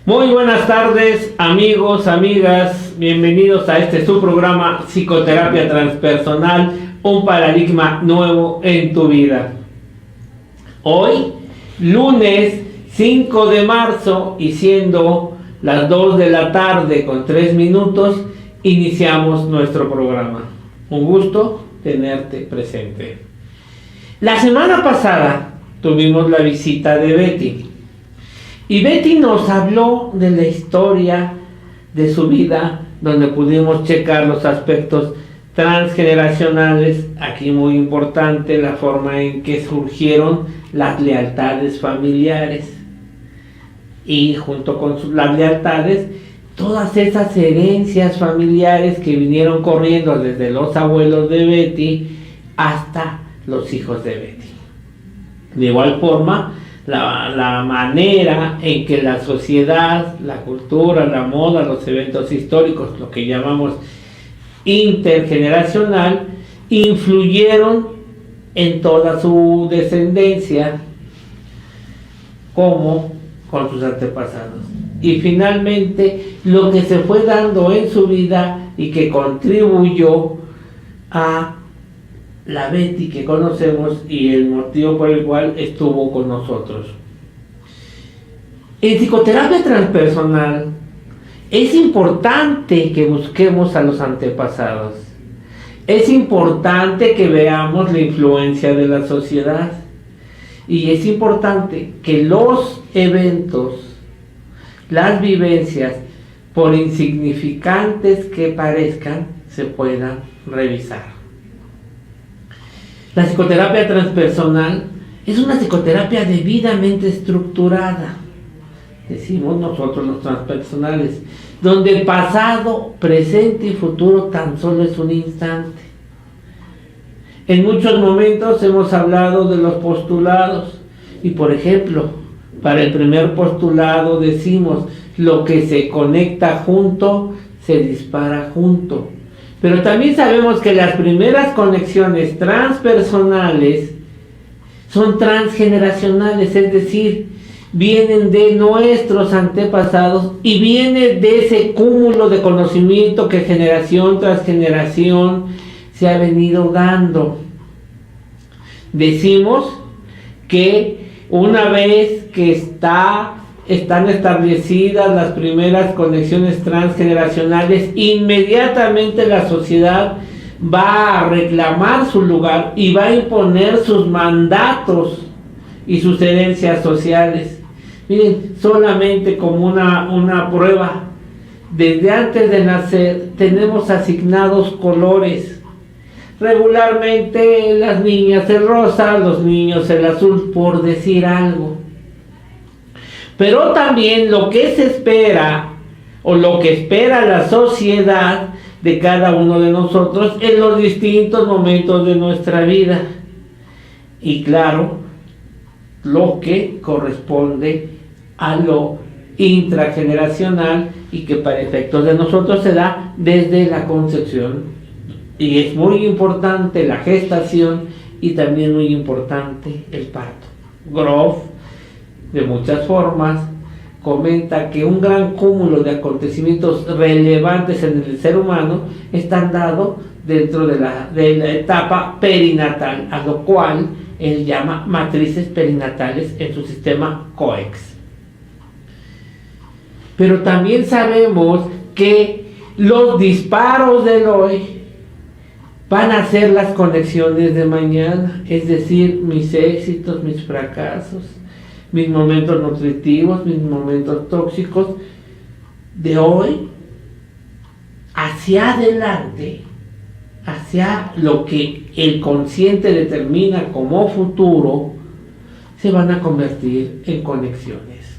Muy buenas tardes, amigos, amigas, bienvenidos a este su programa Psicoterapia Transpersonal, un paradigma nuevo en tu vida. Hoy, lunes 5 de marzo, y siendo las 2 de la tarde con 3 minutos, iniciamos nuestro programa. Un gusto tenerte presente. La semana pasada tuvimos la visita de Betty. Y Betty nos habló de la historia de su vida, donde pudimos checar los aspectos transgeneracionales. Aquí muy importante la forma en que surgieron las lealtades familiares. Y junto con las lealtades, todas esas herencias familiares que vinieron corriendo desde los abuelos de Betty hasta los hijos de Betty. De igual forma, la manera en que la sociedad, la cultura, la moda, los eventos históricos, lo que llamamos intergeneracional, influyeron en toda su descendencia, como con sus antepasados. Y finalmente, lo que se fue dando en su vida y que contribuyó a la Betty que conocemos y el motivo por el cual estuvo con nosotros. En psicoterapia transpersonal es importante que busquemos a los antepasados. Es importante que veamos la influencia de la sociedad. Y es importante que los eventos, las vivencias, por insignificantes que parezcan, se puedan revisar. La psicoterapia transpersonal es una psicoterapia debidamente estructurada, decimos nosotros los transpersonales, donde pasado, presente y futuro tan solo es un instante. En muchos momentos hemos hablado de los postulados y, por ejemplo, para el primer postulado decimos: lo que se conecta junto se dispara junto. Pero también sabemos que las primeras conexiones transpersonales son transgeneracionales, es decir, vienen de nuestros antepasados y viene de ese cúmulo de conocimiento que generación tras generación se ha venido dando. Decimos que una vez que están establecidas las primeras conexiones transgeneracionales, inmediatamente la sociedad va a reclamar su lugar y va a imponer sus mandatos y sus herencias sociales. Miren, solamente como una prueba, desde antes de nacer tenemos asignados colores. Regularmente las niñas el rosa, los niños el azul, por decir algo. Pero también lo que se espera, o lo que espera la sociedad de cada uno de nosotros en los distintos momentos de nuestra vida. Y claro, lo que corresponde a lo intrageneracional y que para efectos de nosotros se da desde la concepción. Y es muy importante la gestación y también muy importante el parto. Grof, de muchas formas, comenta que un gran cúmulo de acontecimientos relevantes en el ser humano están dados dentro de la etapa perinatal, a lo cual él llama matrices perinatales en su sistema COEX. Pero también sabemos que los disparos del hoy van a ser las conexiones de mañana, es decir, mis éxitos, mis fracasos, mis momentos nutritivos, mis momentos tóxicos de hoy hacia adelante, hacia lo que el consciente determina como futuro, se van a convertir en conexiones.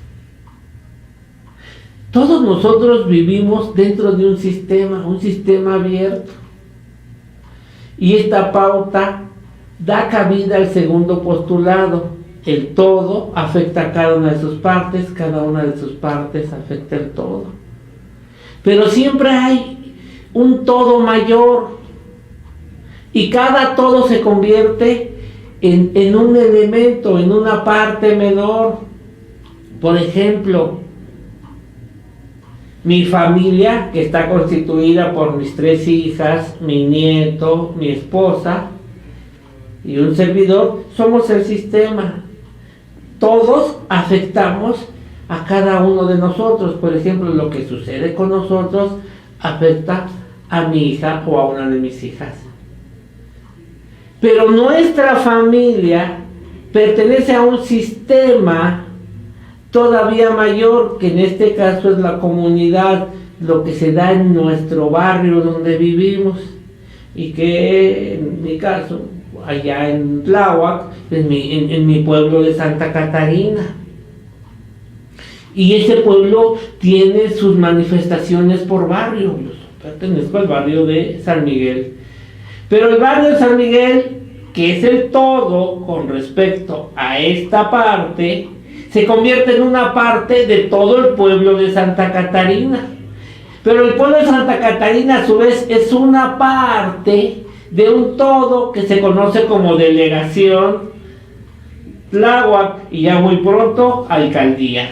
Todos nosotros vivimos dentro de un sistema abierto. Y esta pauta da cabida al segundo postulado. El todo afecta a cada una de sus partes, cada una de sus partes afecta el todo. Pero siempre hay un todo mayor y cada todo se convierte en un elemento, en una parte menor. Por ejemplo, Mi familia, que está constituida por mis 3 hijas, mi nieto, mi esposa y un servidor, somos el sistema. Todos afectamos a cada uno de nosotros. Por ejemplo, lo que sucede con nosotros afecta a mi hija o a una de mis hijas. Pero nuestra familia pertenece a un sistema todavía mayor, que en este caso es la comunidad, lo que se da en nuestro barrio donde vivimos, y que en mi caso, allá en Tláhuac, en mi pueblo de Santa Catarina. Y ese pueblo tiene sus manifestaciones por barrio. Yo pertenezco al barrio de San Miguel. Pero el barrio de San Miguel, que es el todo con respecto a esta parte, se convierte en una parte de todo el pueblo de Santa Catarina. Pero el pueblo de Santa Catarina a su vez es una parte de un todo que se conoce como delegación Tláhuac, y ya muy pronto alcaldía.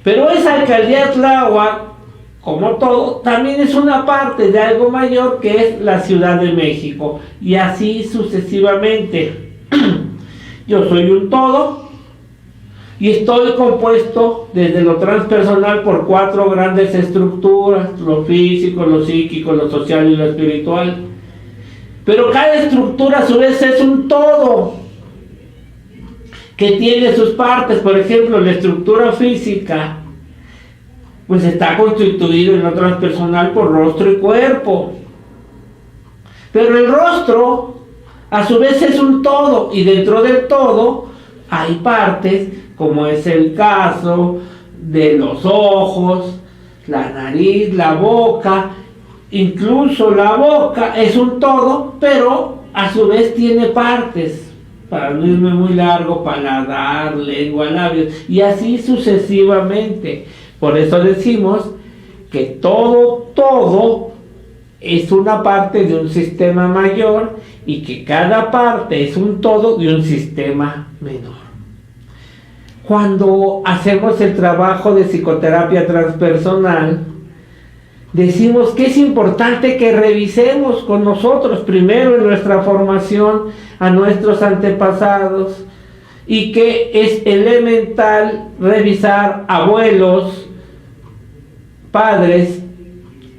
Pero esa alcaldía Tláhuac, como todo, también es una parte de algo mayor, que es la Ciudad de México, y así sucesivamente. Yo soy un todo y estoy compuesto desde lo transpersonal por 4 grandes estructuras: lo físico, lo psíquico, lo social y lo espiritual. Pero cada estructura a su vez es un todo que tiene sus partes. Por ejemplo, la estructura física pues está constituido en lo transpersonal por rostro y cuerpo. Pero el rostro a su vez es un todo, y dentro del todo hay partes, como es el caso de los ojos, la nariz, la boca. Incluso la boca es un todo, pero a su vez tiene partes, para no irme muy largo: paladar, lengua, labios, y así sucesivamente. Por eso decimos que todo es una parte de un sistema mayor, y que cada parte es un todo de un sistema menor. Cuando hacemos el trabajo de psicoterapia transpersonal, decimos que es importante que revisemos con nosotros primero en nuestra formación a nuestros antepasados, y que es elemental revisar abuelos, padres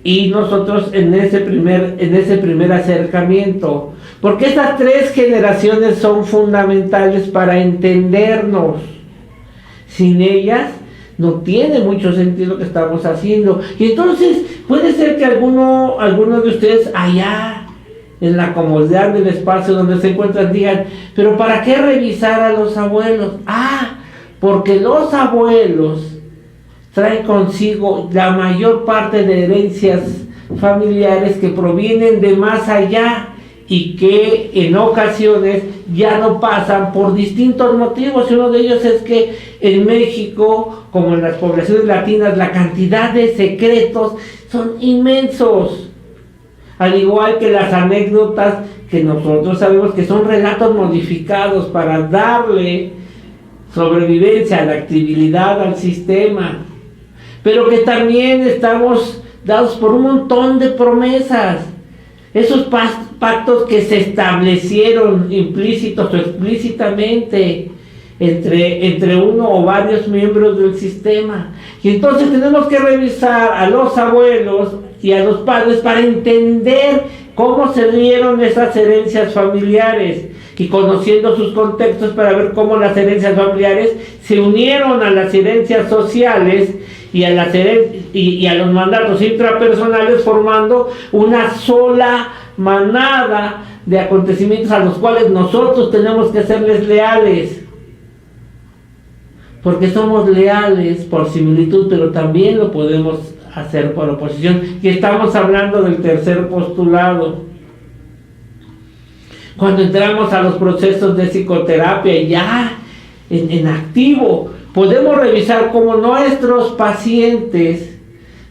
y nosotros en ese primer acercamiento, porque estas 3 generaciones son fundamentales para entendernos. Sin ellas no tiene mucho sentido lo que estamos haciendo. Y entonces puede ser que alguno de ustedes allá en la comodidad del espacio donde se encuentran digan: pero ¿para qué revisar a los abuelos? Porque los abuelos traen consigo la mayor parte de herencias familiares que provienen de más allá, y que en ocasiones ya no pasan por distintos motivos. Y uno de ellos es que en México, como en las poblaciones latinas, la cantidad de secretos son inmensos, al igual que las anécdotas, que nosotros sabemos que son relatos modificados para darle sobrevivencia, adaptabilidad al sistema, pero que también estamos dados por un montón de promesas. Esos pactos que se establecieron implícitos o explícitamente entre uno o varios miembros del sistema. Y entonces tenemos que revisar a los abuelos y a los padres para entender cómo se dieron esas herencias familiares, y conociendo sus contextos para ver cómo las herencias familiares se unieron a las herencias sociales y a los mandatos intrapersonales, formando una sola manada de acontecimientos a los cuales nosotros tenemos que serles leales, porque somos leales por similitud, pero también lo podemos hacer por oposición. Y estamos hablando del tercer postulado. Cuando entramos a los procesos de psicoterapia ya en activo, podemos revisar cómo nuestros pacientes,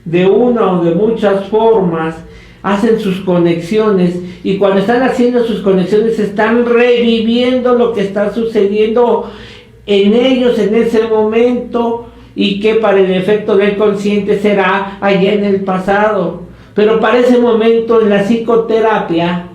de una o de muchas formas, hacen sus conexiones, y cuando están haciendo sus conexiones están reviviendo lo que está sucediendo en ellos en ese momento, y que para el efecto del consciente será allá en el pasado. Pero para ese momento en la psicoterapia,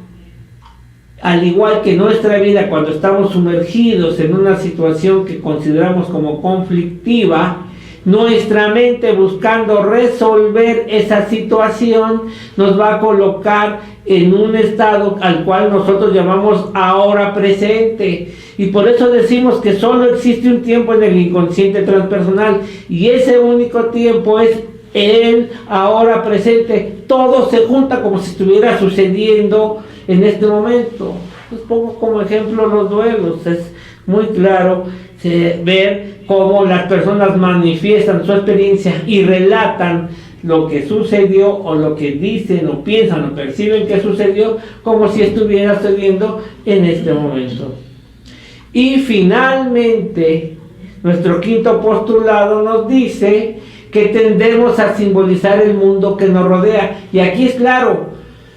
al igual que nuestra vida cuando estamos sumergidos en una situación que consideramos como conflictiva, nuestra mente buscando resolver esa situación nos va a colocar en un estado al cual nosotros llamamos ahora presente. Y por eso decimos que solo existe un tiempo en el inconsciente transpersonal, y ese único tiempo es el ahora presente. Todo se junta como si estuviera sucediendo en este momento. Pues pongo como ejemplo los duelos. Es muy claro ver cómo las personas manifiestan su experiencia y relatan lo que sucedió, o lo que dicen o piensan o perciben que sucedió, como si estuviera sucediendo en este momento. Y finalmente, nuestro quinto postulado nos dice que tendemos a simbolizar el mundo que nos rodea. Y aquí es claro,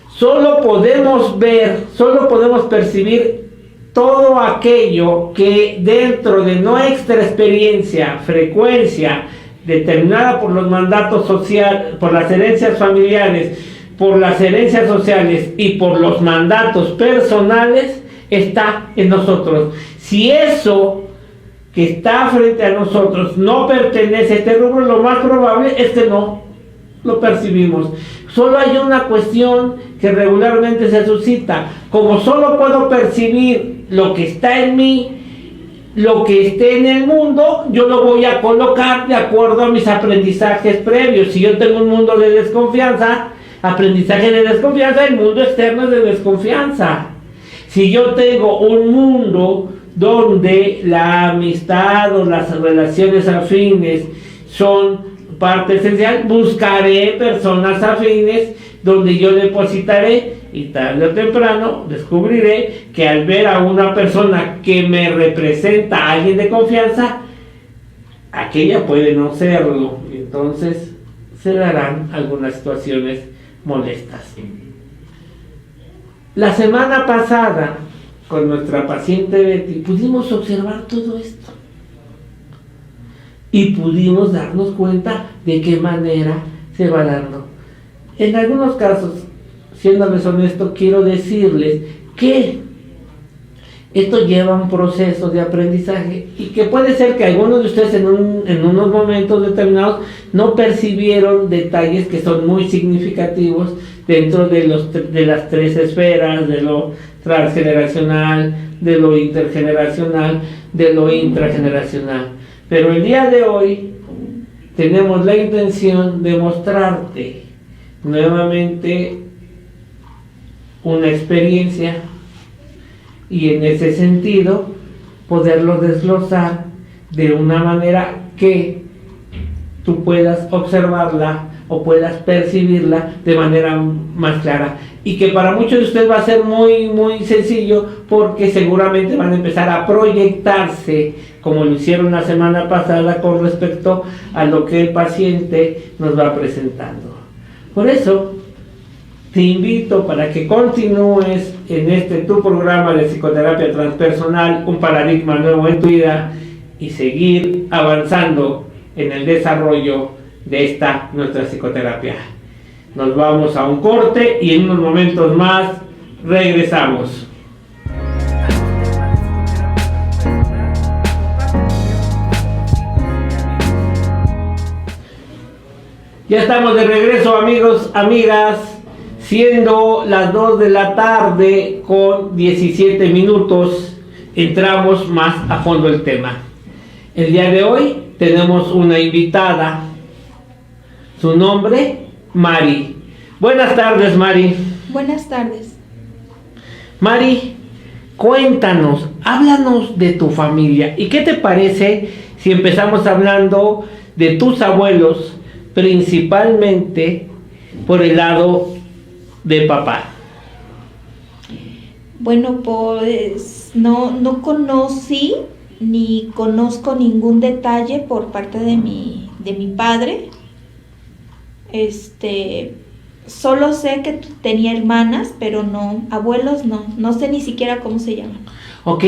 solo podemos ver, solo podemos percibir todo aquello que dentro de nuestra experiencia, frecuencia, determinada por los mandatos sociales, por las herencias familiares, por las herencias sociales y por los mandatos personales, está en nosotros. Si eso que está frente a nosotros no pertenece a este rubro, lo más probable es que no lo percibimos. Solo hay una cuestión que regularmente se suscita: como solo puedo percibir lo que está en mí, lo que esté en el mundo, yo lo voy a colocar de acuerdo a mis aprendizajes previos. Si yo tengo un mundo de desconfianza, aprendizaje de desconfianza, el mundo externo es de desconfianza. Si yo tengo un mundo donde la amistad o las relaciones afines son parte esencial, buscaré personas afines donde yo depositaré, y tarde o temprano descubriré que al ver a una persona que me representa a alguien de confianza, aquella puede no serlo, y entonces se darán algunas situaciones molestas. La semana pasada, con nuestra paciente Betty, pudimos observar todo esto y pudimos darnos cuenta de qué manera se va dando. En algunos casos, siéndoles honesto, quiero decirles que esto lleva un proceso de aprendizaje, y que puede ser que algunos de ustedes en unos momentos determinados no percibieron detalles que son muy significativos dentro de las tres esferas, de lo transgeneracional, de lo intergeneracional, de lo intrageneracional. Pero el día de hoy tenemos la intención de mostrarte nuevamente una experiencia, y en ese sentido poderlo desglosar de una manera que tú puedas observarla o puedas percibirla de manera más clara, y que para muchos de ustedes va a ser muy muy sencillo, porque seguramente van a empezar a proyectarse como lo hicieron la semana pasada con respecto a lo que el paciente nos va presentando. Por eso te invito para que continúes en este tu programa de psicoterapia transpersonal, un paradigma nuevo en tu vida, y seguir avanzando en el desarrollo de esta nuestra psicoterapia. Nos vamos a un corte y en unos momentos más regresamos. Ya estamos de regreso, amigos, amigas, siendo las 2 de la tarde con 17 minutos, entramos más a fondo el tema. El día de hoy tenemos una invitada, su nombre, Mari. Buenas tardes, Mari. Buenas tardes. Mari, cuéntanos, háblanos de tu familia. ¿Y qué te parece si empezamos hablando de tus abuelos, principalmente por el lado de papá? Bueno, pues no conocí ni conozco ningún detalle por parte de mi padre. Solo sé que tenía hermanas, pero no, abuelos no sé ni siquiera cómo se llaman. Ok,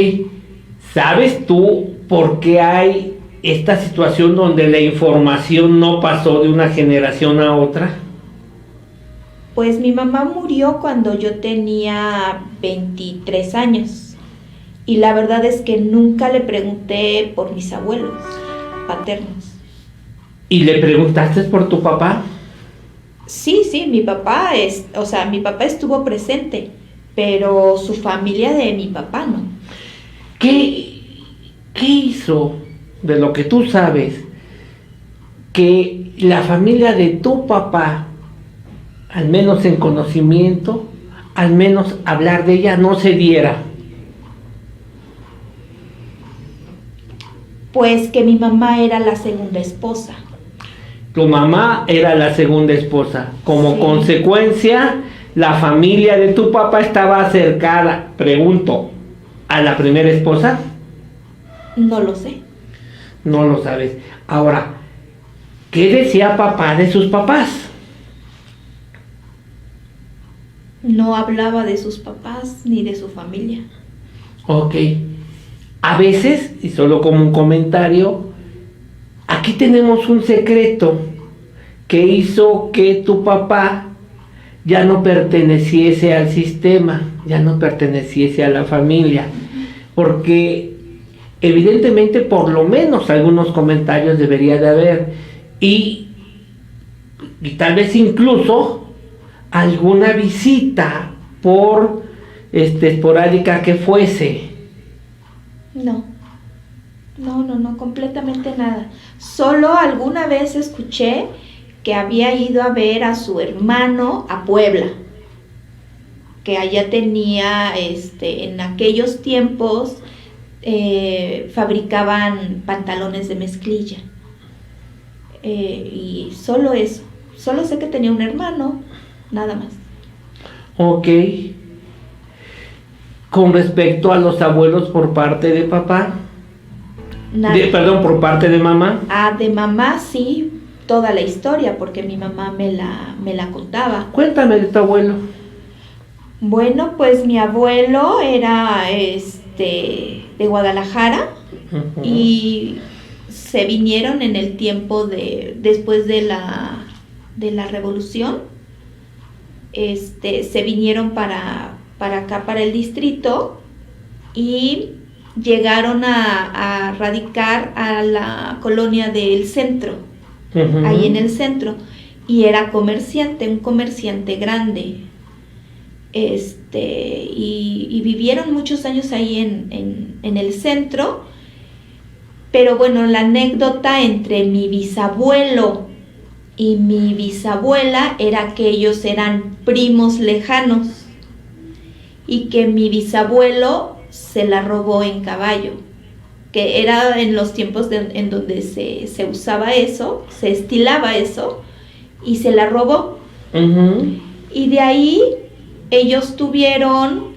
¿sabes tú por qué hay esta situación donde la información no pasó de una generación a otra? Pues mi mamá murió cuando yo tenía 23 años y la verdad es que nunca le pregunté por mis abuelos paternos. ¿Y le preguntaste por tu papá? Sí, mi papá mi papá estuvo presente, pero su familia de mi papá no. ¿Qué hizo, de lo que tú sabes, que la familia de tu papá, al menos en conocimiento, al menos hablar de ella, no se diera? Pues que mi mamá era la segunda esposa. Tu mamá era la segunda esposa. Como Sí. consecuencia, la familia de tu papá estaba acercada, pregunto, ¿a la primera esposa? No lo sé. No lo sabes. Ahora, ¿qué decía papá de sus papás? No hablaba de sus papás ni de su familia. Ok. A veces, y solo como un comentario, aquí tenemos un secreto que hizo que tu papá ya no perteneciese al sistema, ya no perteneciese a la familia, porque evidentemente por lo menos algunos comentarios debería de haber y tal vez incluso alguna visita por esporádica que fuese. No, completamente nada. Solo alguna vez escuché que había ido a ver a su hermano a Puebla, que allá tenía, en aquellos tiempos fabricaban pantalones de mezclilla. Y solo eso, solo sé que tenía un hermano, nada más. Ok. Con respecto a los abuelos por parte de papá, Nada. por parte de mamá. De mamá sí, toda la historia, porque mi mamá me la contaba. Cuéntame de tu abuelo. Bueno, pues mi abuelo era de Guadalajara. Uh-huh. Y se vinieron en el tiempo después de la revolución. Se vinieron para acá, para el distrito, y llegaron a radicar a la colonia del centro, Uh-huh. ahí en el centro, y era comerciante, un comerciante grande, y vivieron muchos años ahí en el centro. Pero bueno, la anécdota entre mi bisabuelo y mi bisabuela era que ellos eran primos lejanos y que mi bisabuelo se la robó en caballo, que era en los tiempos en donde se usaba eso, se estilaba eso, y se la robó. Uh-huh. Y de ahí ellos tuvieron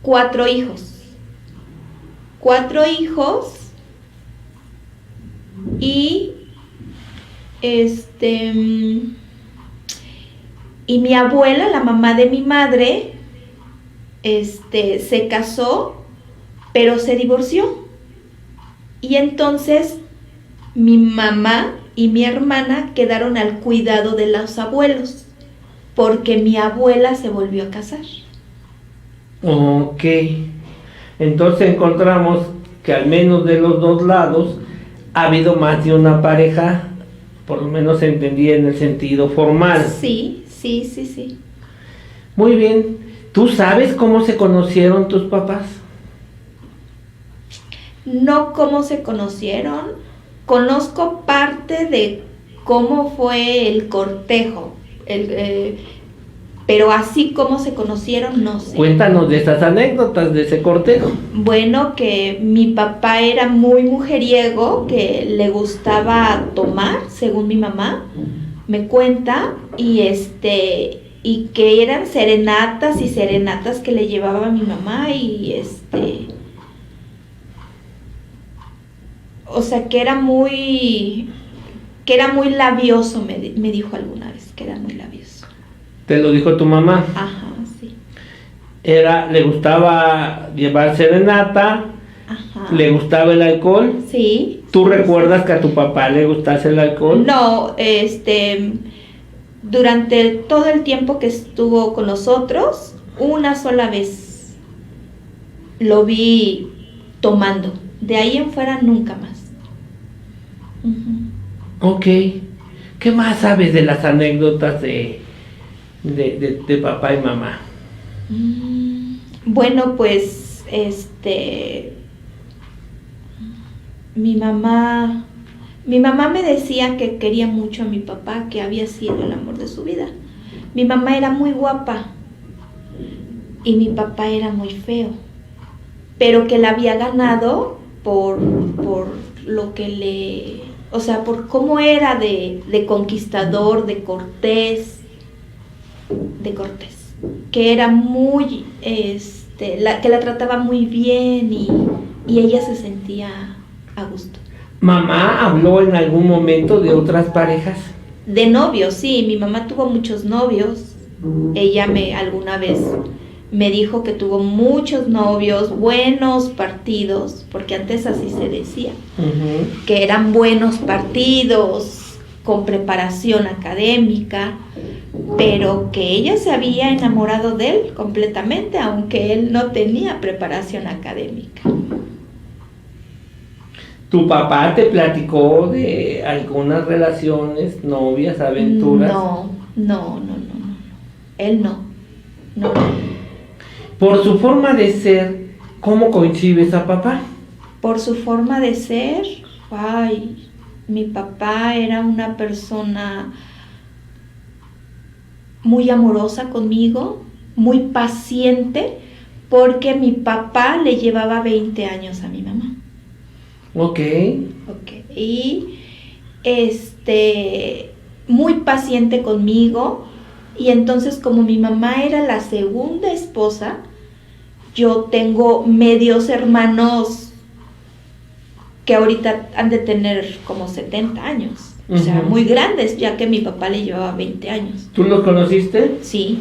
4 hijos. 4 hijos y y mi abuela, la mamá de mi madre, se casó, pero se divorció. Y entonces mi mamá y mi hermana quedaron al cuidado de los abuelos, porque mi abuela se volvió a casar. Ok. Entonces encontramos que al menos de los dos lados ha habido más de una pareja, por lo menos entendí en el sentido formal. Sí. Muy bien. ¿Tú sabes cómo se conocieron tus papás? No cómo se conocieron. Conozco parte de cómo fue el cortejo, pero así como se conocieron, no sé. Cuéntanos de estas anécdotas de ese cortejo. Bueno, que mi papá era muy mujeriego, que le gustaba tomar, según mi mamá me cuenta, y que eran serenatas y serenatas que le llevaba a mi mamá, y o sea, que era muy labioso, me dijo alguna vez, que era muy labioso. ¿Te lo dijo tu mamá? Ajá, sí. Le gustaba llevar serenata, Ajá. Ajá. ¿Le gustaba el alcohol? Sí. ¿Tú recuerdas que a tu papá le gustase el alcohol? No, durante todo el tiempo que estuvo con nosotros, una sola vez lo vi tomando. De ahí en fuera nunca más. Ujú. Ok. ¿Qué más sabes de las anécdotas de papá y mamá? Bueno, pues, mi mamá me decía que quería mucho a mi papá, que había sido el amor de su vida. Mi mamá era muy guapa y mi papá era muy feo, pero que la había ganado por lo que o sea, por cómo era de conquistador, de cortés, que era muy, que la trataba muy bien y ella se sentía a gusto. ¿Mamá habló en algún momento de otras parejas? De novios, sí, mi mamá tuvo muchos novios. Ella alguna vez me dijo que tuvo muchos novios, buenos partidos, porque antes así se decía, que eran buenos partidos, con preparación académica, pero que ella se había enamorado de él completamente, aunque él no tenía preparación académica. ¿Tu papá te platicó de algunas relaciones, novias, aventuras? No. Él no. Por su forma de ser, ¿cómo coincides a papá? Por su forma de ser, mi papá era una persona muy amorosa conmigo, muy paciente, porque mi papá le llevaba 20 años a mi mamá. Ok. Y muy paciente conmigo, y entonces como mi mamá era la segunda esposa, yo tengo medios hermanos que ahorita han de tener como 70 años, o sea, muy grandes, ya que mi papá le llevaba 20 años. ¿Tú los conociste? Sí,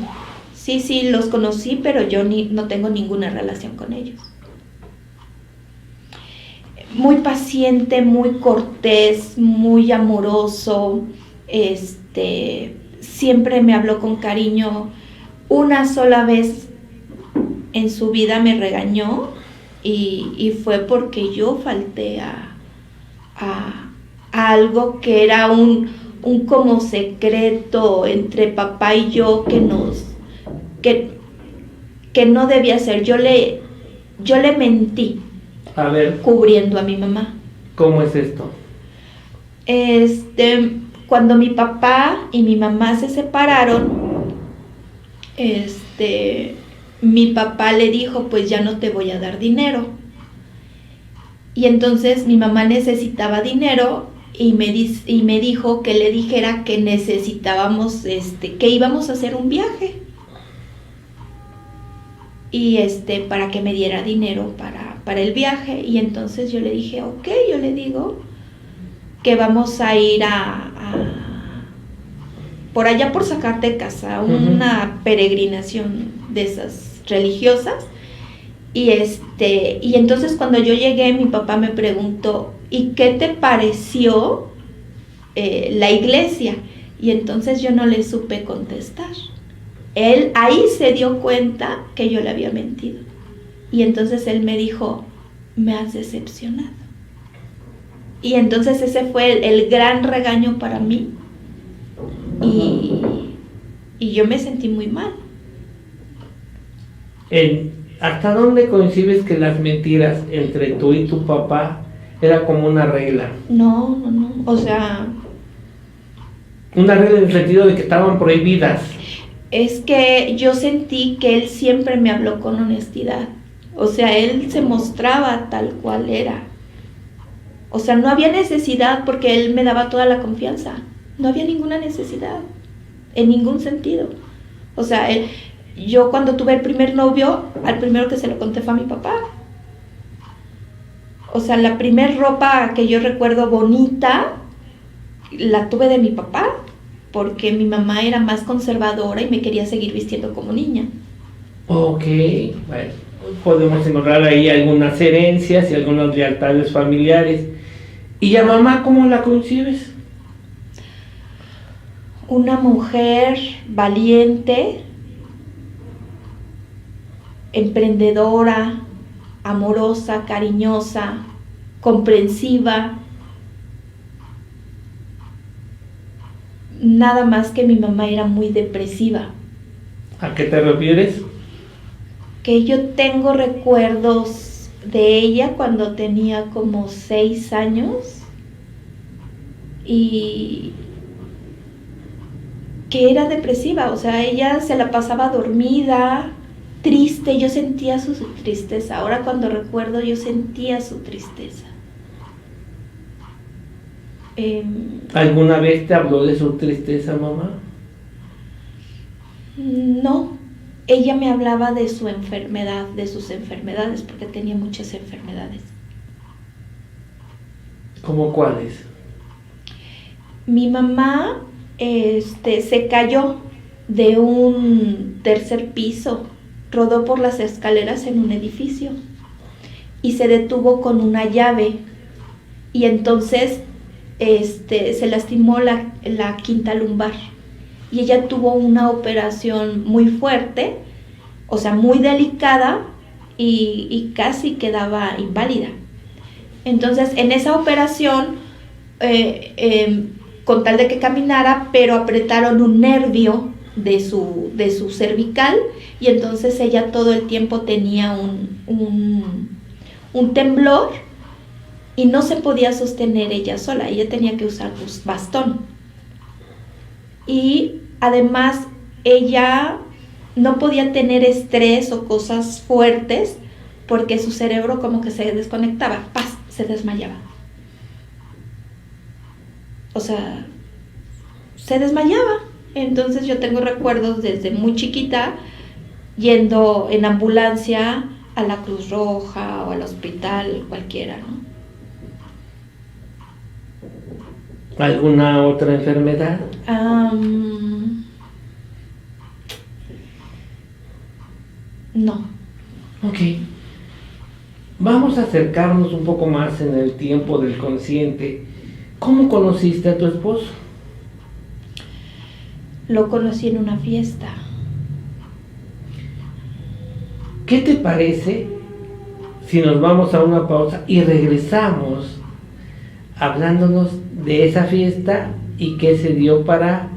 los conocí, pero yo no tengo ninguna relación con ellos. Muy paciente, muy cortés, muy amoroso, siempre me habló con cariño. Una sola vez en su vida me regañó y fue porque yo falté a algo que era un como secreto entre papá y yo que no debía ser. Yo le mentí. A ver. Cubriendo a mi mamá. ¿Cómo es esto? Cuando mi papá y mi mamá se separaron, mi papá le dijo, pues ya no te voy a dar dinero. Y entonces mi mamá necesitaba dinero y me dijo que le dijera que necesitábamos, que íbamos a hacer un viaje. Y para que me diera dinero para el viaje. Y entonces yo le dije, ok, yo le digo que vamos a ir por allá por Zacatecas, a una peregrinación de esas religiosas. Y entonces cuando yo llegué, mi papá me preguntó, ¿y qué te pareció la iglesia? Y entonces yo no le supe contestar. Él ahí se dio cuenta que yo le había mentido. Y entonces él me dijo, me has decepcionado. Y entonces ese fue el gran regaño para mí. Y yo me sentí muy mal. ¿Hasta dónde coincides que las mentiras entre tú y tu papá era como una regla? No. O sea... Una regla en el sentido de que estaban prohibidas. Es que yo sentí que él siempre me habló con honestidad. O sea, él se mostraba tal cual era. O sea, no había necesidad porque él me daba toda la confianza. No había ninguna necesidad, en ningún sentido. O sea, yo cuando tuve el primer novio, al primero que se lo conté fue a mi papá. O sea, la primer ropa que yo recuerdo bonita, la tuve de mi papá, porque mi mamá era más conservadora y me quería seguir vistiendo como niña. Ok, bueno. podemos encontrar ahí algunas herencias y algunas lealtades familiares. ¿Y a mamá cómo la concibes? Una mujer valiente, emprendedora, amorosa, cariñosa, comprensiva. Nada más que mi mamá era muy depresiva. ¿A qué te refieres? Que yo tengo recuerdos de ella cuando tenía como 6 años y que era depresiva, o sea, ella se la pasaba dormida, triste, yo sentía su tristeza. Ahora cuando recuerdo yo sentía su tristeza. ¿Alguna vez te habló de su tristeza, mamá? No, ella me hablaba de su enfermedad, de sus enfermedades, porque tenía muchas enfermedades. ¿Cómo cuáles? Mi mamá se cayó de un 3er piso, rodó por las escaleras en un edificio y se detuvo con una llave y entonces se lastimó la quinta lumbar y ella tuvo una operación muy fuerte, o sea, muy delicada y casi quedaba inválida. Entonces, en esa operación, con tal de que caminara, pero apretaron un nervio de su cervical y entonces ella todo el tiempo tenía un temblor y no se podía sostener ella sola, ella tenía que usar bastón. Y además ella no podía tener estrés o cosas fuertes porque su cerebro como que se desconectaba, ¡paz!, se desmayaba. O sea, se desmayaba. Entonces yo tengo recuerdos desde muy chiquita yendo en ambulancia a la Cruz Roja o al hospital, cualquiera, ¿no? ¿Alguna otra enfermedad? No. Ok. Vamos a acercarnos un poco más en el tiempo del consciente. ¿Cómo conociste a tu esposo? Lo conocí en una fiesta. ¿Qué te parece si nos vamos a una pausa y regresamos hablándonos de esa fiesta y qué se dio para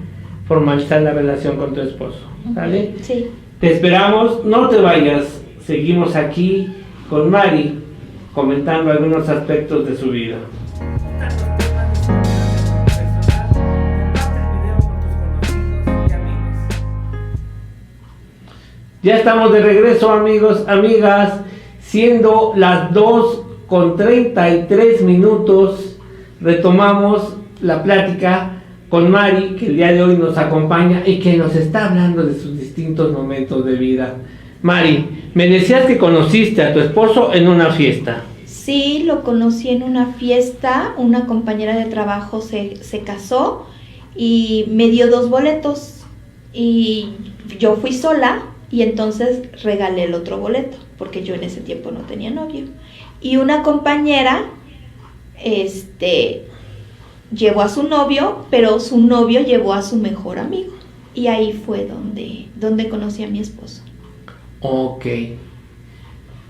formalizar la relación con tu esposo? ¿Vale? Sí. Te esperamos, no te vayas. Seguimos aquí con Mari comentando algunos aspectos de su vida. Ya estamos de regreso, amigos, amigas, siendo las 2:33. Retomamos la plática con Mari, que el día de hoy nos acompaña y que nos está hablando de sus distintos momentos de vida. Mari, me decías que conociste a tu esposo en una fiesta. Sí, lo conocí en una fiesta, una compañera de trabajo se casó y me dio 2 boletos y yo fui sola. Y entonces regalé el otro boleto, porque yo en ese tiempo no tenía novio. Y una compañera, llevó a su novio, pero su novio llevó a su mejor amigo. Y ahí fue donde conocí a mi esposo. Ok.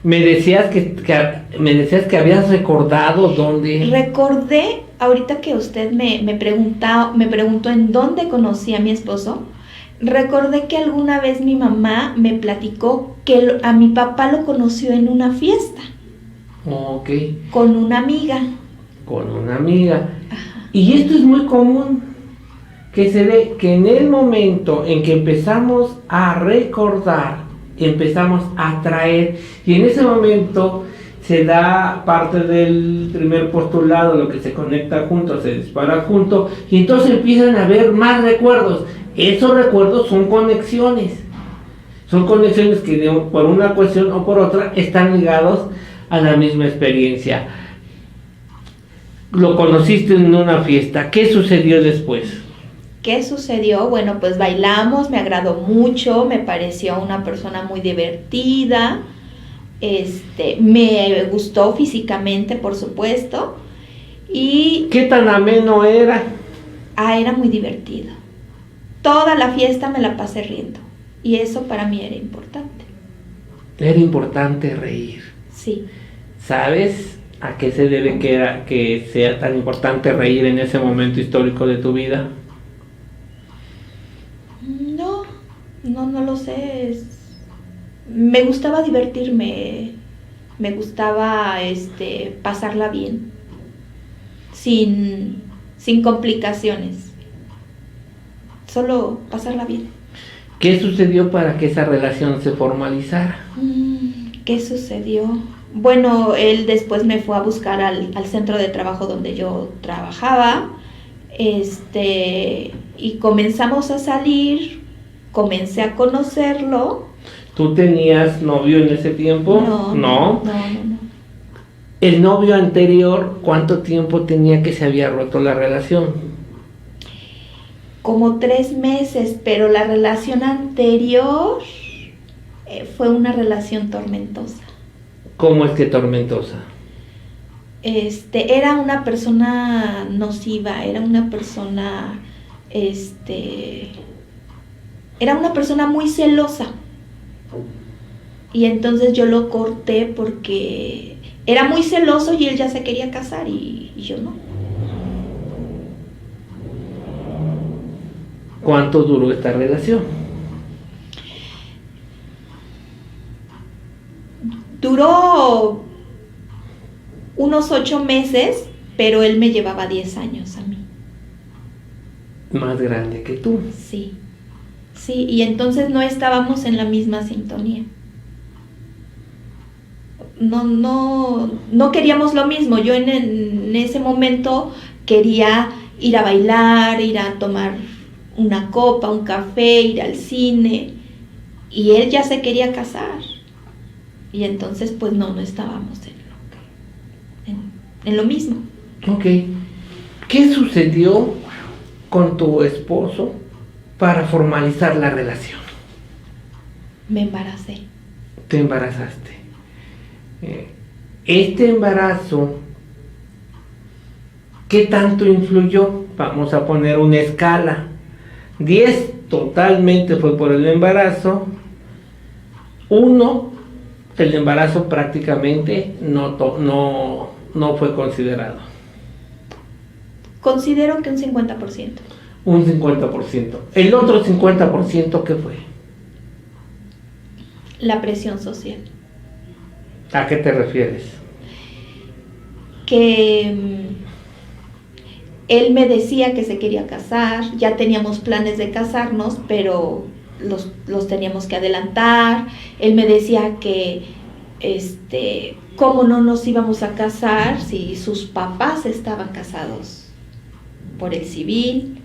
Me decías que habías recordado dónde. Recordé, ahorita que usted me preguntó en dónde conocí a mi esposo. Recordé que alguna vez mi mamá me platicó que a mi papá lo conoció en una fiesta. Ok. Con una amiga. Con una amiga. Ajá. Y esto es muy común, que se ve que en el momento en que empezamos a recordar, empezamos a traer, y en ese momento se da parte del primer postulado, lo que se conecta junto, se dispara junto, y entonces empiezan a haber más recuerdos. Esos recuerdos son conexiones que por una cuestión o por otra están ligados a la misma experiencia. Lo conociste en una fiesta, ¿qué sucedió después? ¿Qué sucedió? Bueno, pues bailamos, me agradó mucho, me pareció una persona muy divertida, Me gustó físicamente, por supuesto, y ¿Qué tan ameno era? era muy divertido. Toda la fiesta me la pasé riendo, y eso para mí era importante. Era importante reír. Sí. ¿Sabes a qué se debe que sea tan importante reír en ese momento histórico de tu vida? No lo sé. Me gustaba divertirme, me gustaba pasarla bien, sin complicaciones, solo pasarla bien. ¿Qué sucedió para que esa relación se formalizara? ¿Qué sucedió? Bueno, él después me fue a buscar al centro de trabajo donde yo trabajaba, y comenzamos a salir, comencé a conocerlo. ¿Tú tenías novio en ese tiempo? No. ¿El novio anterior cuánto tiempo tenía que se había roto la relación? Como 3 meses, pero la relación anterior fue una relación tormentosa. ¿Cómo es que tormentosa? Era una persona nociva, era una persona muy celosa. Y entonces yo lo corté porque era muy celoso y él ya se quería casar y yo no. ¿Cuánto duró esta relación? Duró unos 8 meses, pero él me llevaba 10 años a mí. Más grande que tú. Sí, y entonces no estábamos en la misma sintonía. No queríamos lo mismo. Yo en ese momento quería ir a bailar, ir a tomar una copa, un café, ir al cine, y él ya se quería casar. Y entonces pues no estábamos en lo mismo. Ok. ¿Qué sucedió con tu esposo para formalizar la relación? Me embaracé. Te embarazaste. Este embarazo, ¿qué tanto influyó? Vamos a poner una escala. 10 totalmente fue por el embarazo. 1, el embarazo prácticamente no fue considerado. Considero que un 50%. Un 50%. El otro 50%, ¿qué fue? La presión social. ¿A qué te refieres? Que él me decía que se quería casar, ya teníamos planes de casarnos, pero los teníamos que adelantar. Él me decía que cómo no nos íbamos a casar si sus papás estaban casados por el civil,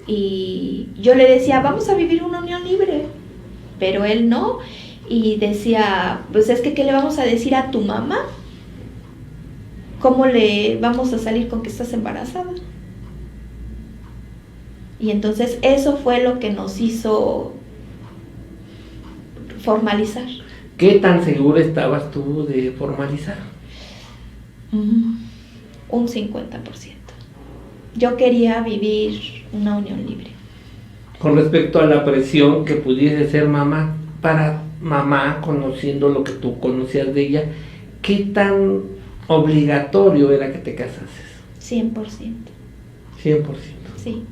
y yo le decía, vamos a vivir una unión libre, pero él no, y decía, pues es que ¿qué le vamos a decir a tu mamá? ¿Cómo le vamos a salir con que estás embarazada? Y entonces eso fue lo que nos hizo formalizar. ¿Qué tan segura estabas tú de formalizar? Un 50%. Yo quería vivir una unión libre. Con respecto a la presión que pudiese ser mamá, para mamá, conociendo lo que tú conocías de ella, ¿qué tan obligatorio era que te casases? 100%. 100%. Sí.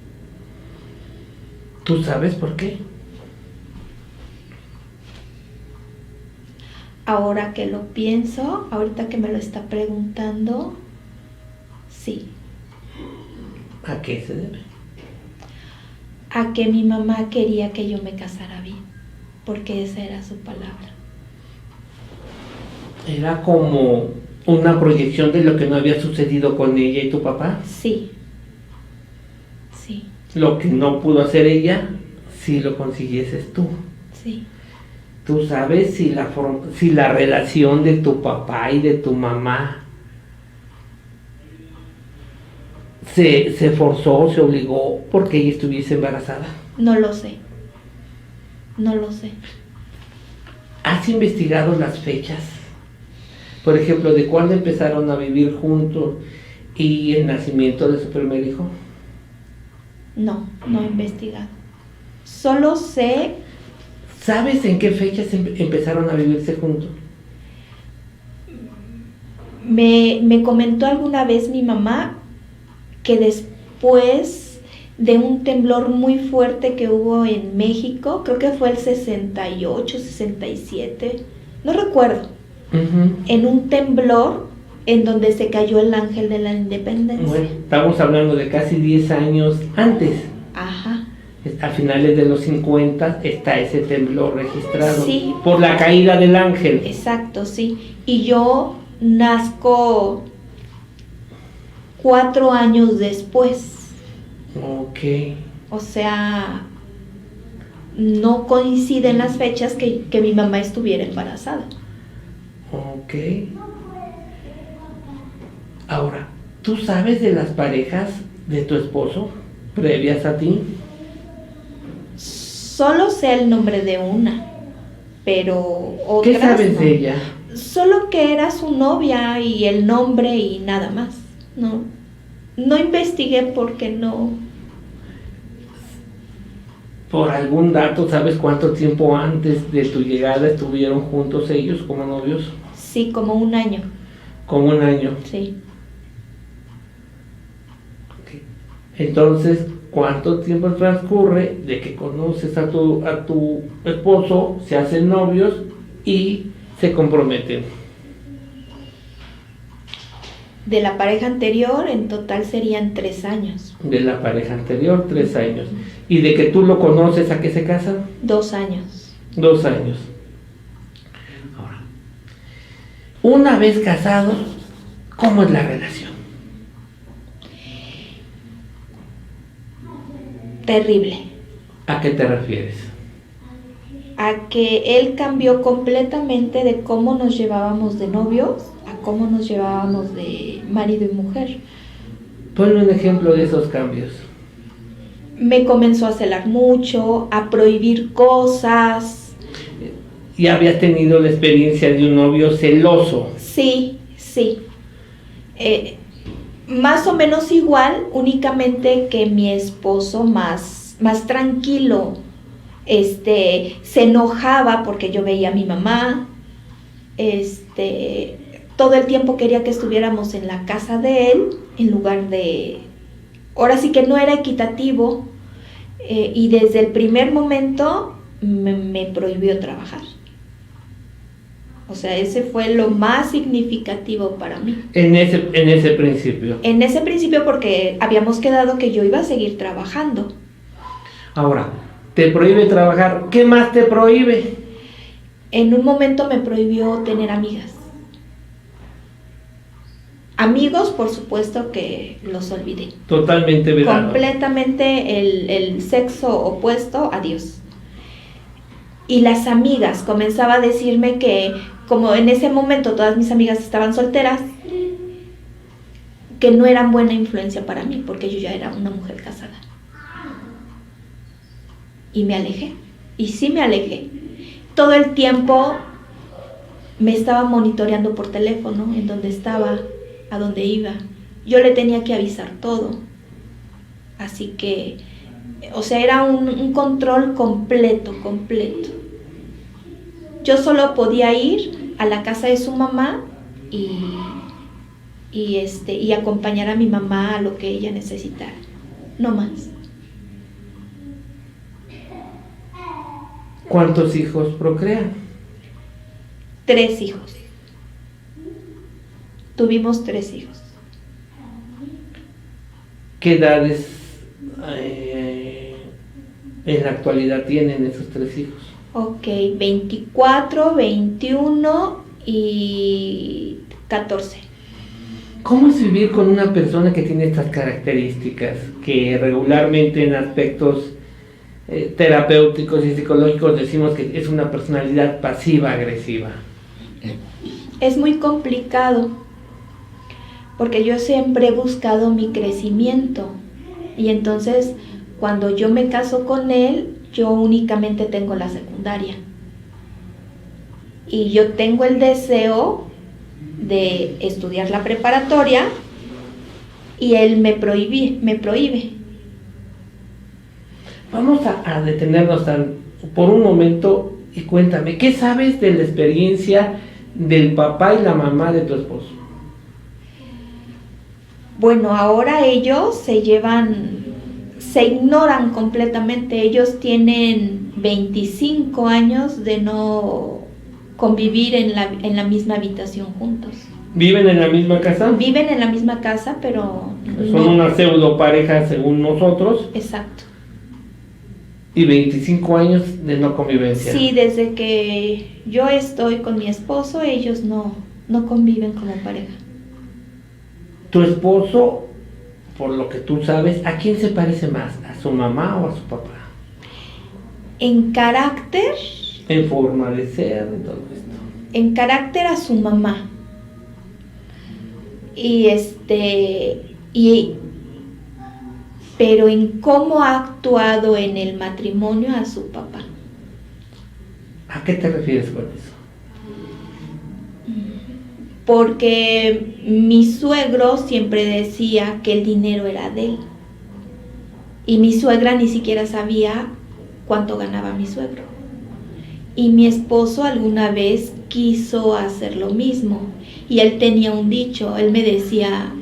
¿Tú sabes por qué? Ahora que lo pienso, ahorita que me lo está preguntando, sí. ¿A qué se debe? A que mi mamá quería que yo me casara bien, porque esa era su palabra. ¿Era como una proyección de lo que no había sucedido con ella y tu papá? Sí. Lo que no pudo hacer ella, si lo consiguieses tú. Sí. ¿Tú sabes si la relación de tu papá y de tu mamá se forzó, se obligó porque ella estuviese embarazada? No lo sé. ¿Has investigado las fechas Por ejemplo, ¿de cuándo empezaron a vivir juntos y el nacimiento de su primer hijo? No, no he investigado. Solo sé, ¿Sabes en qué fechas empezaron a vivirse juntos? me comentó alguna vez mi mamá que después de un temblor muy fuerte que hubo en México, creo que fue el 68, 67, no recuerdo, Ujú. en un temblor en donde se cayó el ángel de la independencia. Bueno, estamos hablando de casi 10 años antes. Ajá. A finales de los 50 está ese temblor registrado. Sí. Por la caída del ángel. Exacto, sí. Y yo nazco 4 años después. Ok. O sea, no coinciden las fechas que mi mamá estuviera embarazada. Ok. Ahora, ¿tú sabes de las parejas de tu esposo previas a ti? Solo sé el nombre de una, pero otras ¿Qué sabes no. de ella? Solo que era su novia y el nombre y nada más. No investigué porque no. ¿Por algún dato sabes cuánto tiempo antes de tu llegada estuvieron juntos ellos como novios? Sí, como un año. Como un año. Sí. Ok. Entonces, ¿cuánto tiempo transcurre de que conoces a tu esposo, se hacen novios y se comprometen? De la pareja anterior, en total serían 3 años. De la pareja anterior, 3 años. ¿Y de que tú lo conoces a que se casan? 2 años. 2 años. Ahora, una vez casados, ¿cómo es la relación? Terrible. ¿A qué te refieres? A que él cambió completamente de cómo nos llevábamos de novios a cómo nos llevábamos de marido y mujer. Ponme un ejemplo de esos cambios. Me comenzó a celar mucho, a prohibir cosas. ¿Ya habías tenido la experiencia de un novio celoso? Sí. Más o menos igual, únicamente que mi esposo más tranquilo. Se enojaba porque yo veía a mi mamá. Todo el tiempo quería que estuviéramos en la casa de él, en lugar de... Ahora sí que no era equitativo, y desde el primer momento me prohibió trabajar. O sea, ese fue lo más significativo para mí. En ese principio. En ese principio, porque habíamos quedado que yo iba a seguir trabajando. Ahora, te prohíbe trabajar. ¿Qué más te prohíbe? En un momento me prohibió tener amigas. Amigos, por supuesto que los olvidé. Totalmente vedado. Completamente el sexo opuesto a Dios. Y las amigas, comenzaba a decirme que, como en ese momento todas mis amigas estaban solteras, que no eran buena influencia para mí, porque yo ya era una mujer casada. Y me alejé. Y sí me alejé. Todo el tiempo me estaba monitoreando por teléfono, en dónde estaba, a dónde iba. Yo le tenía que avisar todo. Así que, o sea, era un control completo. Yo solo podía ir a la casa de su mamá y acompañar a mi mamá a lo que ella necesitara. No más. ¿Cuántos hijos procrean? 3 hijos. Tuvimos 3 hijos. ¿Qué edades en la actualidad tienen esos 3 hijos? Ok, 24, 21 y 14. ¿Cómo es vivir con una persona que tiene estas características, que regularmente en aspectos terapéuticos y psicológicos decimos que es una personalidad pasiva-agresiva? Es muy complicado, porque yo siempre he buscado mi crecimiento, y entonces cuando yo me caso con él, yo únicamente tengo la secundaria, y yo tengo el deseo de estudiar la preparatoria y él me prohíbe. Vamos a detenernos por un momento y cuéntame, ¿qué sabes de la experiencia del papá y la mamá de tu esposo? Bueno, ahora ellos se ignoran completamente. Ellos tienen 25 años de no convivir en la misma habitación juntos. ¿Viven en la misma casa? Viven en la misma casa, pero Son una pseudo pareja según nosotros. Exacto. Y 25 años de no convivencia. Sí, desde que yo estoy con mi esposo, ellos no conviven como pareja. Tu esposo, por lo que tú sabes, ¿a quién se parece más? ¿A su mamá o a su papá? En carácter. En forma de ser y todo esto. En carácter a su mamá. Pero en cómo ha actuado en el matrimonio a su papá. ¿A qué te refieres con eso? Porque mi suegro siempre decía que el dinero era de él. Y mi suegra ni siquiera sabía cuánto ganaba mi suegro. Y mi esposo alguna vez quiso hacer lo mismo. Y él tenía un dicho, él me decía,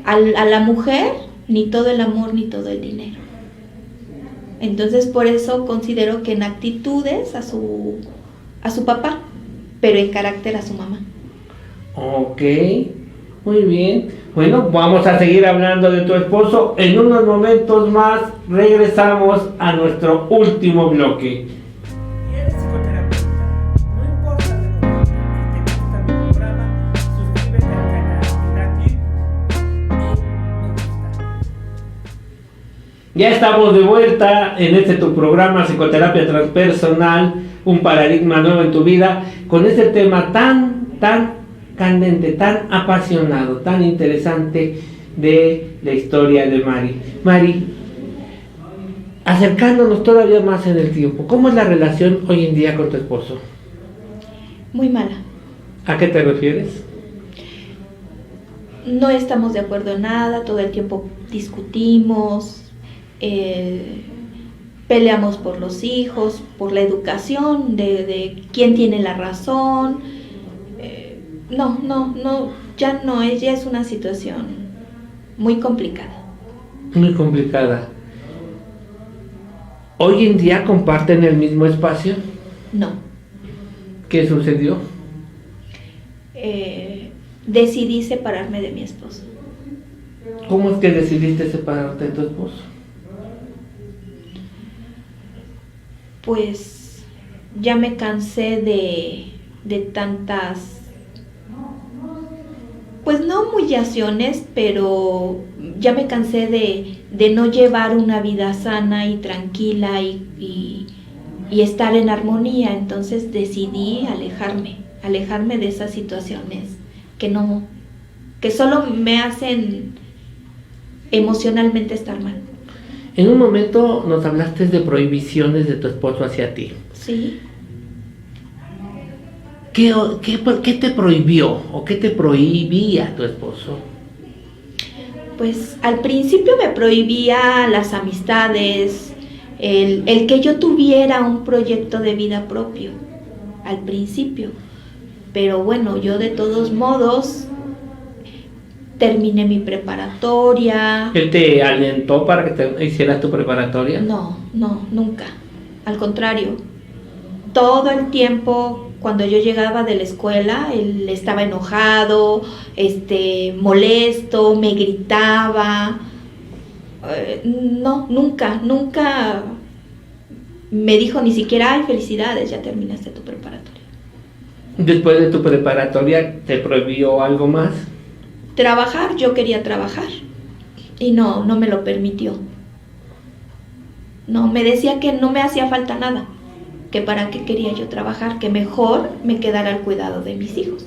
a la mujer ni todo el amor ni todo el dinero. Entonces por eso considero que en actitudes a su papá, pero en carácter a su mamá. Ok, muy bien. Bueno, vamos a seguir hablando de tu esposo. En unos momentos más regresamos a nuestro último bloque. Y eres psicoterapeuta, no importa la condición, y te gusta mi programa, suscríbete al canal gratis y me gusta. Ya estamos de vuelta en tu programa Psicoterapia Transpersonal, un paradigma nuevo en tu vida, con este tema tan candente, tan apasionado, tan interesante de la historia de Mari. Mari, acercándonos todavía más en el tiempo, ¿cómo es la relación hoy en día con tu esposo? Muy mala. ¿A qué te refieres? No estamos de acuerdo en nada, todo el tiempo discutimos, peleamos por los hijos, por la educación, de quién tiene la razón. Ya no, ella es una situación muy complicada. Muy complicada. ¿Hoy en día comparten el mismo espacio? No. ¿Qué sucedió? Decidí separarme de mi esposo. ¿Cómo es que decidiste separarte de tu esposo? Pues ya me cansé de tantas, pues no humillaciones, pero ya me cansé de no llevar una vida sana y tranquila y estar en armonía. Entonces decidí alejarme de esas situaciones que solo me hacen emocionalmente estar mal. En un momento nos hablaste de prohibiciones de tu esposo hacia ti. Sí. ¿Qué te prohibió o qué te prohibía tu esposo? Pues al principio me prohibía las amistades, el que yo tuviera un proyecto de vida propio, al principio. Pero bueno, yo de todos modos terminé mi preparatoria. ¿Él te alentó para que te hicieras tu preparatoria? No, nunca. Al contrario, todo el tiempo cuando yo llegaba de la escuela, él estaba enojado, molesto, me gritaba. Nunca me dijo ni siquiera, ay, felicidades, ya terminaste tu preparatoria. Después de tu preparatoria, ¿te prohibió algo más? Trabajar, yo quería trabajar y no me lo permitió. No, me decía que no me hacía falta nada, que para qué quería yo trabajar, que mejor me quedara al cuidado de mis hijos.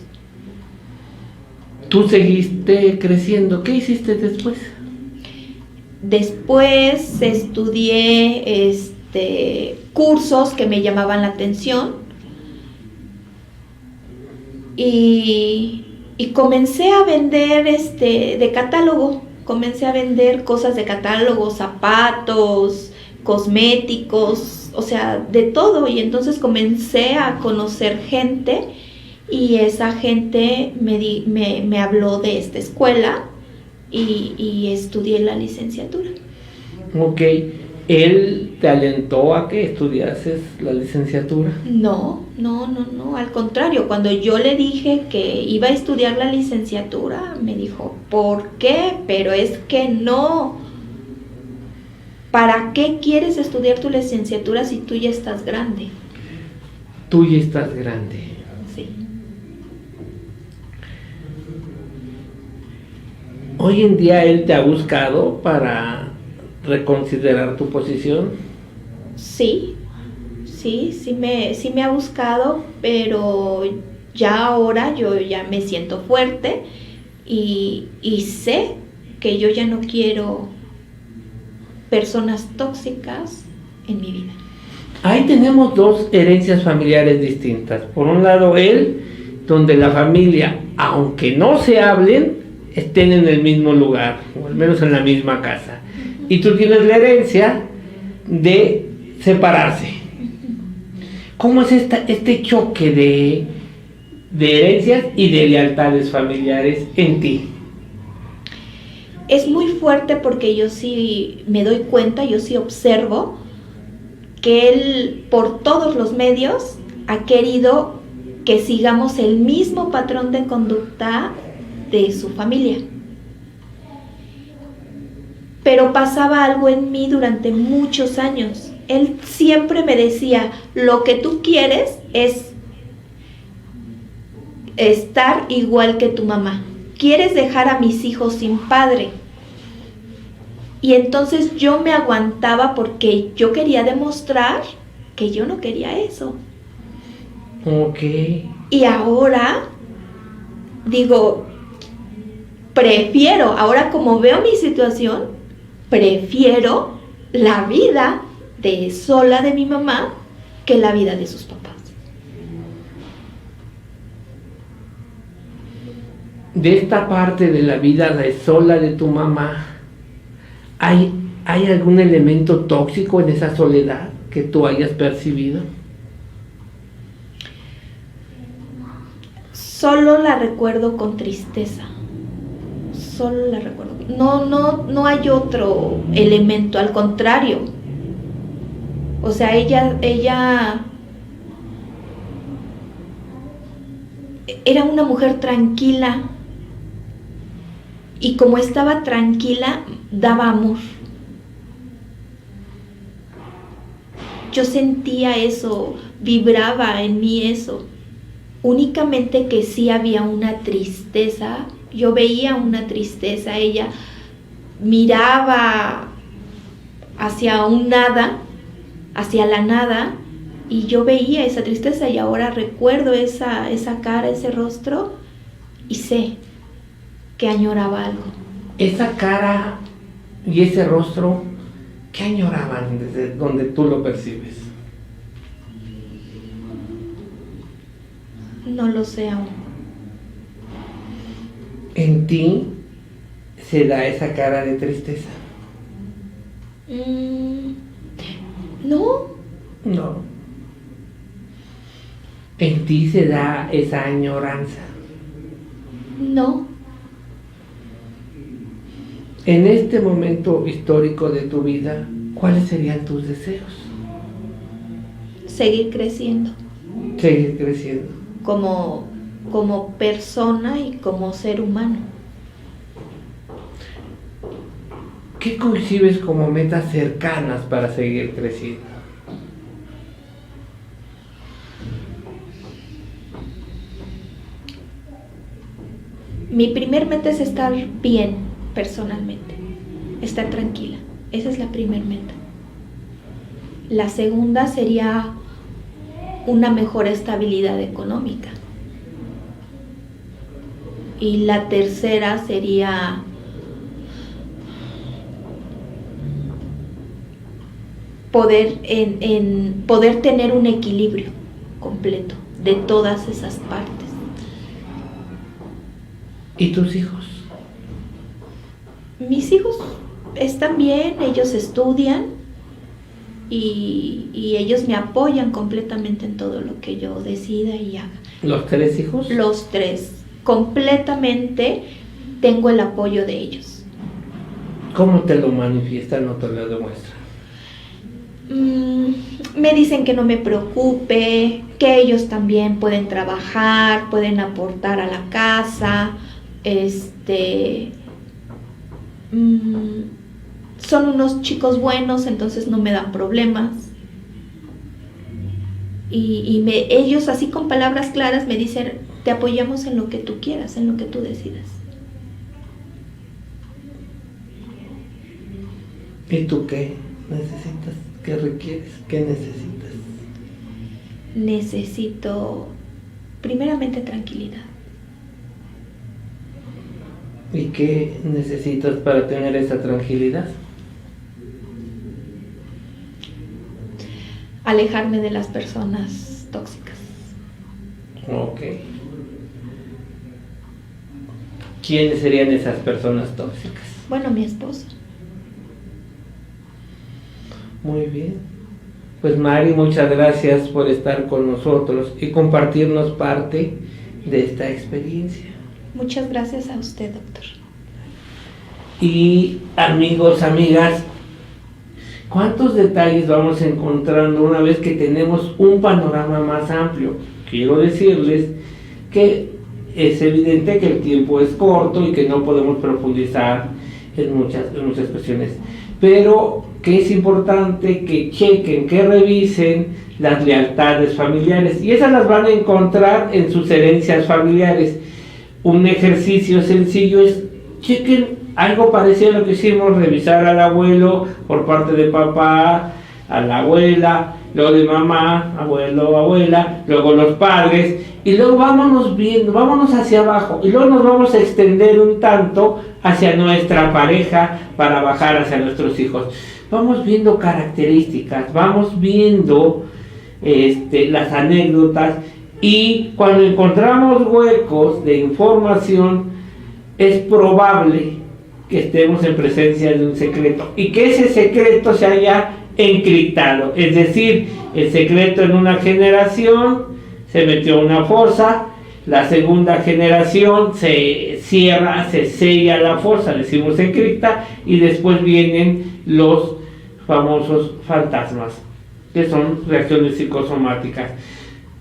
Tú seguiste creciendo, ¿qué hiciste después? Después estudié cursos que me llamaban la atención y comencé a vender de catálogo. Comencé a vender cosas de catálogo, zapatos, cosméticos, o sea, de todo. Y entonces comencé a conocer gente y esa gente me habló de esta escuela y estudié la licenciatura. Ok, ¿él te alentó a que estudiases la licenciatura? No, al contrario, cuando yo le dije que iba a estudiar la licenciatura, me dijo, ¿por qué? Pero es que no. ¿Para qué quieres estudiar tu licenciatura si tú ya estás grande? Tú ya estás grande. Sí. Hoy en día él te ha buscado para reconsiderar tu posición. Sí me ha buscado, pero ya ahora yo ya me siento fuerte y sé que yo ya no quiero personas tóxicas en mi vida. Ahí tenemos dos herencias familiares distintas. Por un lado él, donde la familia, aunque no se hablen, estén en el mismo lugar, o al menos en la misma casa. Y tú tienes la herencia de separarse. ¿Cómo es este choque de herencias y de lealtades familiares en ti? Es muy fuerte porque yo sí me doy cuenta, yo sí observo que él por todos los medios ha querido que sigamos el mismo patrón de conducta de su familia. Pero pasaba algo en mí durante muchos años. Él siempre me decía, lo que tú quieres es estar igual que tu mamá. Quieres dejar a mis hijos sin padre. Y entonces yo me aguantaba porque yo quería demostrar que yo no quería eso. Ok. Y ahora digo, ahora como veo mi situación, prefiero la vida sola de mi mamá que la vida de sus papás. De esta parte de la vida de sola de tu mamá, ¿hay algún elemento tóxico en esa soledad que tú hayas percibido? Solo la recuerdo con tristeza. Solo la recuerdo. No hay otro elemento, al contrario. O sea, ella era una mujer tranquila. Y como estaba tranquila, daba amor. Yo sentía eso, vibraba en mí eso. Únicamente que sí había una tristeza, yo veía una tristeza, ella miraba hacia un nada, hacia la nada, y yo veía esa tristeza y ahora recuerdo esa cara, ese rostro, y sé que añoraba algo. Esa cara y ese rostro, ¿qué añoraban desde donde tú lo percibes? No lo sé aún. En ti se da esa cara de tristeza. No. No. En ti se da esa añoranza. No. En este momento histórico de tu vida, ¿cuáles serían tus deseos? Seguir creciendo. Seguir creciendo. Como persona y como ser humano. ¿Qué concibes como metas cercanas para seguir creciendo? Mi primer meta es estar bien personalmente, estar tranquila. Esa es la primer meta. La segunda sería una mejor estabilidad económica. Y la tercera sería poder tener un equilibrio completo de todas esas partes. ¿Y tus hijos? Mis hijos están bien, ellos estudian y ellos me apoyan completamente en todo lo que yo decida y haga. ¿Los 3 hijos? Los 3, completamente tengo el apoyo de ellos. ¿Cómo te lo manifiestan o te lo demuestran? Me dicen que no me preocupe, que ellos también pueden trabajar, pueden aportar a la casa, son unos chicos buenos, entonces no me dan problemas. Y ellos así con palabras claras me dicen, te apoyamos en lo que tú quieras, en lo que tú decidas. ¿Y tú qué necesitas? ¿Qué requieres? ¿Qué necesitas? Necesito primeramente tranquilidad. ¿Y qué necesitas para tener esa tranquilidad? Alejarme de las personas tóxicas. Ok. ¿Quiénes serían esas personas tóxicas? Bueno, mi esposo. Muy bien. Pues Mari, muchas gracias por estar con nosotros y compartirnos parte de esta experiencia. Muchas gracias a usted, doctor. Y amigos, amigas, ¿cuántos detalles vamos encontrando una vez que tenemos un panorama más amplio? Quiero decirles que es evidente que el tiempo es corto y que no podemos profundizar en muchas cuestiones, pero que es importante que chequen, que revisen las lealtades familiares, y esas las van a encontrar en sus herencias familiares. Un ejercicio sencillo es chequen algo parecido a lo que hicimos, revisar al abuelo por parte de papá, a la abuela, luego de mamá, abuelo, abuela, luego los padres, y luego vámonos viendo, vámonos hacia abajo, y luego nos vamos a extender un tanto hacia nuestra pareja para bajar hacia nuestros hijos. Vamos viendo características, vamos viendo las anécdotas, y cuando encontramos huecos de información, es probable que estemos en presencia de un secreto y que ese secreto se haya encriptado, es decir, el secreto en una generación se metió a una fosa, la segunda generación se cierra, se sella la fosa, decimos encripta, y después vienen los famosos fantasmas, que son reacciones psicosomáticas.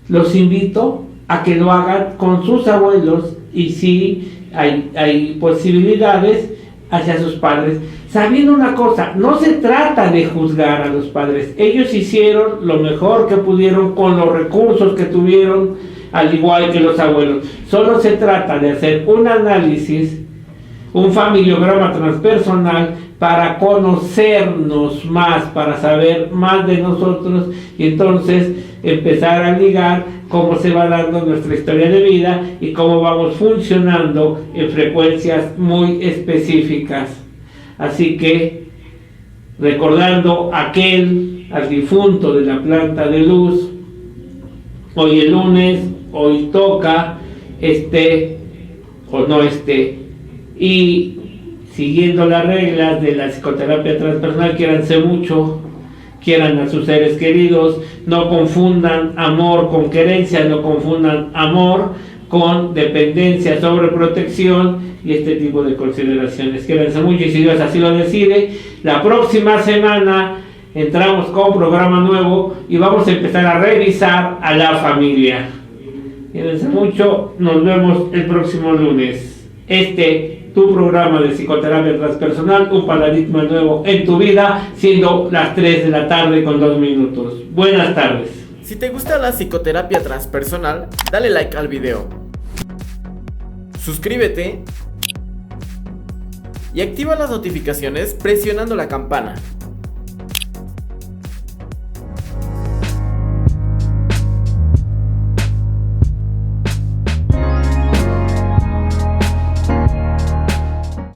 Los invito a que lo hagan con sus abuelos, y si hay posibilidades, hacia sus padres, sabiendo una cosa: no se trata de juzgar a los padres, ellos hicieron lo mejor que pudieron con los recursos que tuvieron, al igual que los abuelos. Solo se trata de hacer un análisis, un familiograma transpersonal, para conocernos más, para saber más de nosotros, y entonces empezar a ligar cómo se va dando nuestra historia de vida y cómo vamos funcionando en frecuencias muy específicas. Así que, recordando al difunto de la planta de luz, hoy es lunes, hoy toca, esté o no esté, y siguiendo las reglas de la psicoterapia transpersonal, quiéranse mucho, quieran a sus seres queridos, no confundan amor con querencia, no confundan amor con dependencia, sobreprotección y este tipo de consideraciones. Quiéranse mucho, y si Dios así lo decide, la próxima semana entramos con programa nuevo y vamos a empezar a revisar a la familia. Quiéranse mucho, nos vemos el próximo lunes. Tu programa de psicoterapia transpersonal, un paradigma nuevo en tu vida, siendo las 3 de la tarde con 2 minutos. Buenas tardes. Si te gusta la psicoterapia transpersonal, dale like al video, suscríbete y activa las notificaciones presionando la campana.